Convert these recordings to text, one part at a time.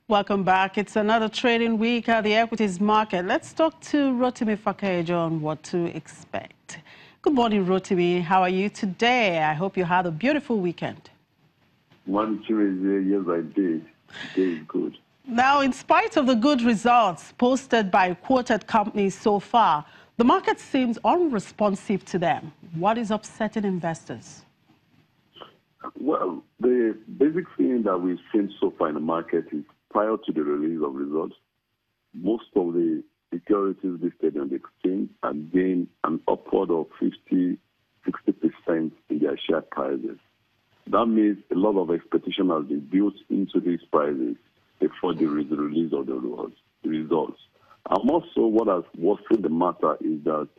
Welcome back. It's another trading week at the equities market. Let's talk to Rotimi Fakayejo on what to expect. Good morning, Rotimi. How are you today? I hope you had a beautiful weekend. Morning, Chimeze. Yes, I did. Today is good. Now, in spite of the good results posted by quoted companies so far, the market seems unresponsive to them. What is upsetting investors? Well, the basic thing that we've seen so far in the market is prior to the release of results, most of the securities listed on the exchange have gained an upward of 50-60% in their share prices. That means a lot of expectation has been built into these prices before the release of the results. And also, what has worsened the matter is that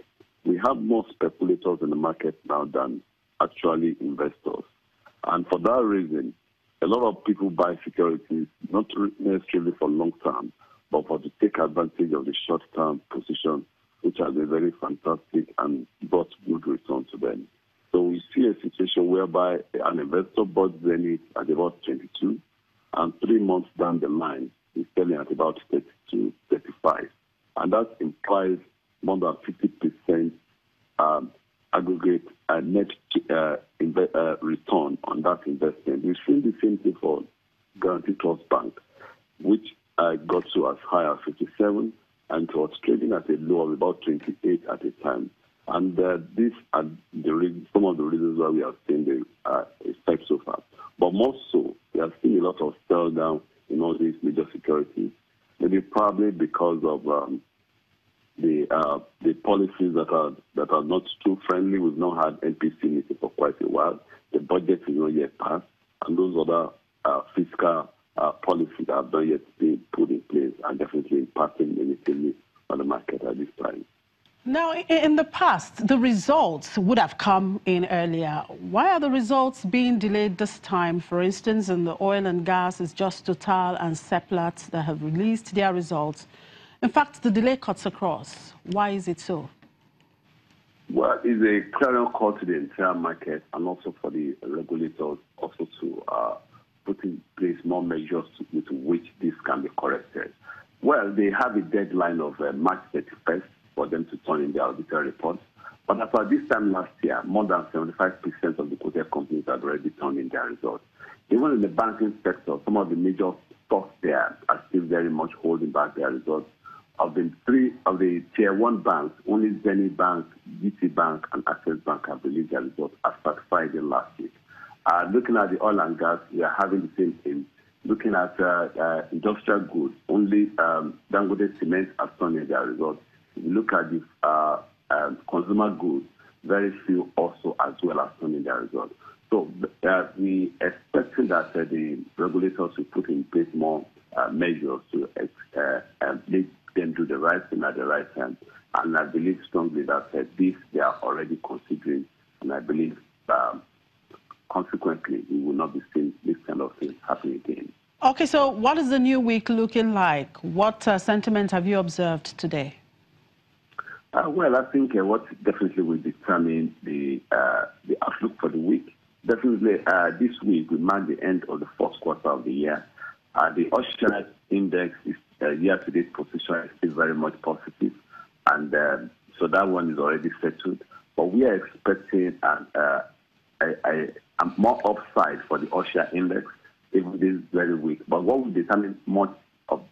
we have more speculators in the market now than actually investors. And for that reason, a lot of people buy securities, not necessarily for long term, but for to take advantage of the short term position, which has been very fantastic and brought good return to them. So we see a situation whereby an investor bought Zenith at about 22, and 3 months down the line, he's selling at about 32, 35. And that implies more than 50% aggregate net return on that investment. We've seen the same thing for Guaranty Trust Bank, which got to as high as 57 and was trading at a low of about 28 at a time. And these are some of the reasons why we have seen the effect so far. But more so, we have seen a lot of sell down in all these major securities, maybe probably because of the policies that are not too friendly. We've not had NPC meeting for quite a while. The budget is not yet passed, and those other fiscal policies have not yet been put in place and definitely impacting negatively on the market at this time. Now, in the past, the results would have come in earlier. Why are the results being delayed this time? For instance, in the oil and gas, it's just Total and Seplat that have released their results. In fact, the delay cuts across. Why is it so? Well, it's a clarion call to the entire market and also for the regulators also to put in place more measures with which this can be corrected. Well, they have a deadline of March 31st for them to turn in their auditor reports. But as of this time last year, more than 75% of the quoted companies had already turned in their results. Even in the banking sector, some of the major stocks there are still very much holding back their results. Of the three of the tier 1 banks, only Zenith Bank, GT Bank, and Access Bank have released their results as per Friday last week. Looking at the oil and gas, we are having the same thing. Looking at industrial goods, only Dangote Cement has turned in their results. If you look at the consumer goods, very few also as well as turned in their results. So we expecting that the regulators will put in place more measures to make them do the right thing at the right time. And I believe strongly that this they are already considering, and I believe consequently we will not be seeing this kind of thing happening again. Okay, so what is the new week looking like? What sentiment have you observed today? Well, I think what definitely will determine the outlook for the week. Definitely this week we mark the end of the first quarter of the year. The Ocean Index is year-to-date position is still very much positive, and so that one is already settled. But we are expecting a more upside for the Ocean Index, even this very week. But what will determine more of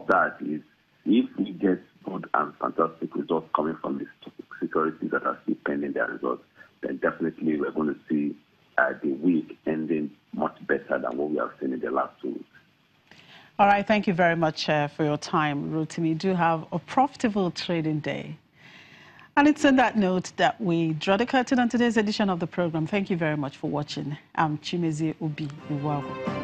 that is if we get good and fantastic results coming from these securities that are still pending their results, then definitely we're going to see the week ending much better than what we have seen in the last 2 weeks. All right, thank you very much for your time, Rotimi. Do have a profitable trading day. And it's on that note that we draw the curtain on today's edition of the program. Thank you very much for watching. I'm Chimeze Obi. You're welcome.